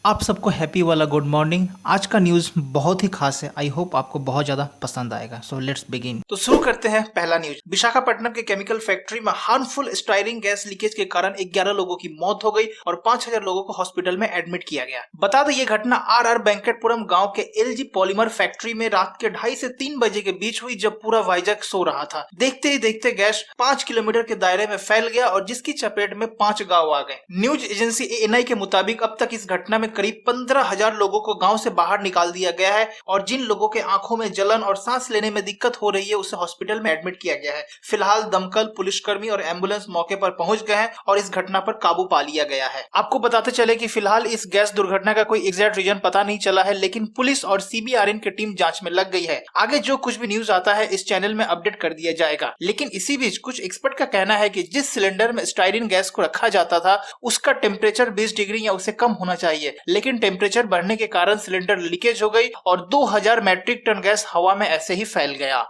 आप सबको हैप्पी वाला गुड मॉर्निंग। आज का न्यूज़ बहुत ही खास है। आई होप आपको बहुत ज़्यादा पसंद आएगा। So let's begin. तो शुरू करते हैं पहला न्यूज। विशाखापट्टनम के केमिकल फैक्ट्री में हार्मफुल स्टायरिन गैस लीकेज के कारण 11 लोगों की मौत हो गई और 5000 लोगों को हॉस्पिटल में एडमिट किया गया। बता दें ये घटना आर वेंकटपुरम गांव के एलजी पॉलीमर फैक्ट्री में रात के 2:30 से 3 बजे के बीच हुई, जब पूरा वाइजैक सो रहा था। देखते ही देखते गैस 5 किलोमीटर के दायरे में फैल गया और जिसकी चपेट में 5 गांव आ गए। न्यूज एजेंसी एएनआई के मुताबिक अब तक इस घटना में करीब 15,000 लोगों को गांव से बाहर निकाल दिया गया है और जिन लोगों के आंखों में जलन और सांस लेने में दिक्कत हो रही है उसे हॉस्पिटल में एडमिट किया गया है। फिलहाल दमकल, पुलिसकर्मी और एम्बुलेंस मौके पर पहुंच गए हैं और इस घटना पर काबू पा लिया गया है। आपको बताते चले कि फिलहाल इस गैस दुर्घटना का कोई एग्जैक्ट रीजन पता नहीं चला है, लेकिन पुलिस और सीबीआरएन की टीम जांच में लग गई है। आगे जो कुछ भी न्यूज आता है इस चैनल में अपडेट कर दिया जाएगा। लेकिन इसी बीच कुछ एक्सपर्ट का कहना है कि जिस सिलेंडर में स्टायरिन गैस को रखा जाता था उसका टेम्परेचर 20 डिग्री या उससे कम होना चाहिए, लेकिन टेम्परेचर बढ़ने के कारण सिलेंडर लीकेज हो गई और 2000 मैट्रिक टन गैस हवा में ऐसे ही फैल गया।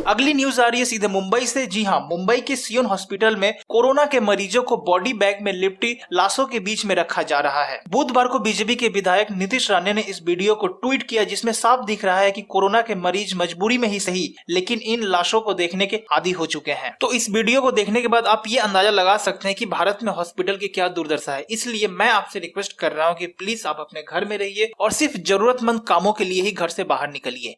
अगली न्यूज आ रही है सीधे मुंबई से। जी हां, मुंबई के सियोन हॉस्पिटल में कोरोना के मरीजों को बॉडी बैग में लिपटी लाशों के बीच में रखा जा रहा है। बुधवार को बीजेपी के विधायक नीतीश राणे ने इस वीडियो को ट्वीट किया, जिसमें साफ दिख रहा है कि कोरोना के मरीज मजबूरी में ही सही लेकिन इन लाशों को देखने के आदी हो चुके हैं। तो इस वीडियो को देखने के बाद आप ये अंदाजा लगा सकते हैं कि भारत में हॉस्पिटल की क्या दुर्दशा है। इसलिए मैं आपसे रिक्वेस्ट कर रहा हूँ कि प्लीज आप अपने घर में रहिए और सिर्फ जरूरतमंद कामों के लिए ही घर से बाहर निकलिए।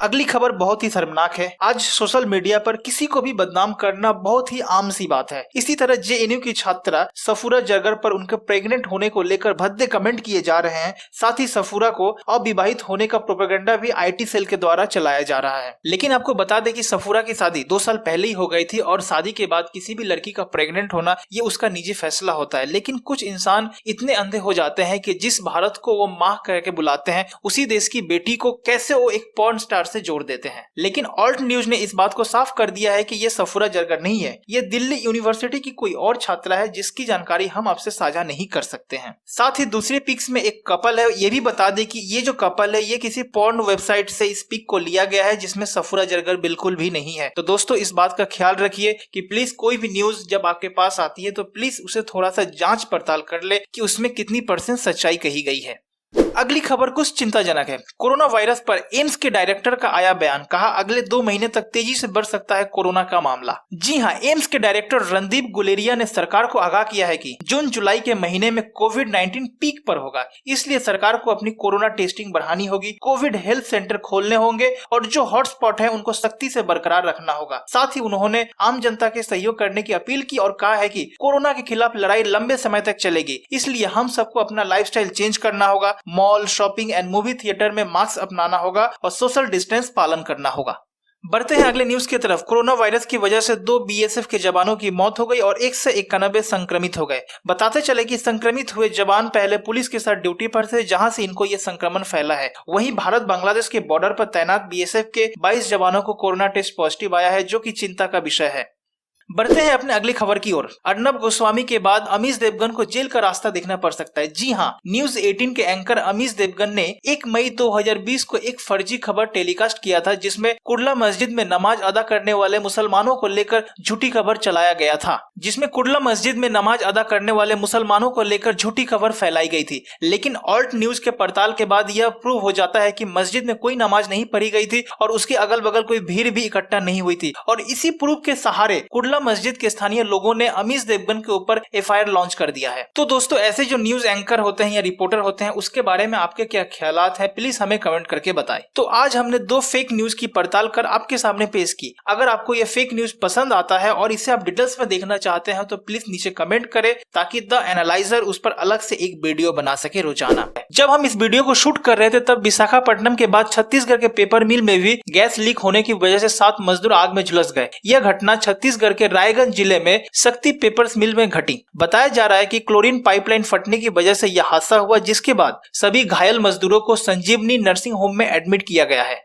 अगली खबर बहुत ही शर्मनाक है। आज सोशल मीडिया पर किसी को भी बदनाम करना बहुत ही आम सी बात है। इसी तरह जेएनयू की छात्रा सफूरा जरगर पर उनके प्रेग्नेंट होने को लेकर भद्दे कमेंट किए जा रहे हैं। साथ ही सफूरा को अविवाहित होने का प्रोपेगेंडा भी आईटी सेल के द्वारा चलाया जा रहा है। लेकिन आपको बता दें कि सफूरा की शादी 2 साल पहले ही हो गई थी और शादी के बाद किसी भी लड़की का प्रेग्नेंट होना ये उसका निजी फैसला होता है। लेकिन कुछ इंसान इतने अंधे हो जाते हैं कि जिस भारत को वो माँ कह के बुलाते हैं उसी देश की बेटी को कैसे वो एक पॉर्न स्टार से जोड़ देते हैं। लेकिन ऑल्ट न्यूज ने इस बात को साफ कर दिया है कि ये सफूरा जरगर नहीं है, ये दिल्ली यूनिवर्सिटी की कोई और छात्रा है जिसकी जानकारी हम आपसे साझा नहीं कर सकते हैं। साथ ही दूसरे पिक्स में एक कपल है। ये भी बता दें कि ये जो कपल है ये किसी पॉर्न वेबसाइट से इस पिक को लिया गया है जिसमें सफूरा जरगर बिल्कुल भी नहीं है। तो दोस्तों इस बात का ख्याल रखिए कि प्लीज कोई भी न्यूज जब आपके पास आती है तो प्लीज उसे थोड़ा सा जांच पड़ताल कर ले कि उसमें कितनी % सच्चाई कही गई है। अगली खबर कुछ चिंताजनक है। कोरोना वायरस पर एम्स के डायरेक्टर का आया बयान। कहा अगले 2 महीने तक तेजी से बढ़ सकता है कोरोना का मामला। जी हां, एम्स के डायरेक्टर रणदीप गुलेरिया ने सरकार को आगाह किया है कि जून जुलाई के महीने में कोविड-19 पीक पर होगा, इसलिए सरकार को अपनी कोरोना टेस्टिंग बढ़ानी होगी, कोविड हेल्थ सेंटर खोलने होंगे और जो हॉटस्पॉट है उनको सख्ती से बरकरार रखना होगा। साथ ही उन्होंने आम जनता के सहयोग करने की अपील की और कहा है कि कोरोना के खिलाफ लड़ाई लंबे समय तक चलेगी, इसलिए हम सबको अपना लाइफस्टाइल चेंज करना होगा, mall, shopping and movie theatre में मास्क अपनाना होगा और सोशल डिस्टेंस पालन करना होगा। बढ़ते हैं अगले न्यूज की तरफ। कोरोना वायरस की वजह से 2 बीएसएफ के जवानों की मौत हो गई और 1 से 91 संक्रमित हो गए। बताते चले कि संक्रमित हुए जवान पहले पुलिस के साथ ड्यूटी पर थे, जहां से इनको ये संक्रमण फैला है। वहीं भारत बांग्लादेश के बॉर्डर पर तैनात बीएसएफ के 22 जवानों को कोरोना टेस्ट पॉजिटिव आया है, जो कि चिंता का विषय है। बढ़ते हैं अपने अगली खबर की ओर। अर्नब गोस्वामी के बाद अमीश देवगन को जेल का रास्ता देखना पड़ सकता है। जी हां, न्यूज 18 के एंकर अमीश देवगन ने 1 मई 2020 को एक फर्जी खबर टेलीकास्ट किया था, जिसमें कुर्ला मस्जिद में नमाज अदा करने वाले मुसलमानों को लेकर झूठी खबर चलाया गया था। जिसमें कुर्ला मस्जिद में नमाज अदा करने वाले मुसलमानों को लेकर झूठी खबर फैलाई गई थी। लेकिन ऑल्ट न्यूज के पड़ताल के बाद यह प्रूव हो जाता है कि मस्जिद में कोई नमाज नहीं पढ़ी गई थी और उसके अगल बगल कोई भीड़ भी इकट्ठा नहीं हुई थी। और इसी प्रूफ के सहारे कुर्ला मस्जिद के स्थानीय लोगों ने अमीश देवगन के ऊपर एफआईआर लॉन्च कर दिया है। तो दोस्तों ऐसे जो न्यूज एंकर होते हैं या रिपोर्टर होते हैं उसके बारे में आपके क्या ख्यालात हैं, प्लीज हमें कमेंट करके बताएं। तो आज हमने 2 फेक न्यूज की पड़ताल कर आपके सामने पेश की। अगर आपको ये फेक न्यूज पसंद आता है और इसे आप डिटेल्स में देखना चाहते हैं तो प्लीज नीचे कमेंट करें, ताकि द एनालाइजर उस पर अलग से एक वीडियो बना सके रोजाना। जब हम इस वीडियो को शूट कर रहे थे तब विशाखापट्टनम के बाद छत्तीसगढ़ के पेपर मिल में भी गैस लीक होने की वजह से 7 मजदूर आग में झुलस गए। यह घटना छत्तीसगढ़ के रायगंज जिले में शक्ति पेपर्स मिल में घटी। बताया जा रहा है कि क्लोरीन पाइपलाइन फटने की वजह से यह हादसा हुआ, जिसके बाद सभी घायल मजदूरों को संजीवनी नर्सिंग होम में एडमिट किया गया है।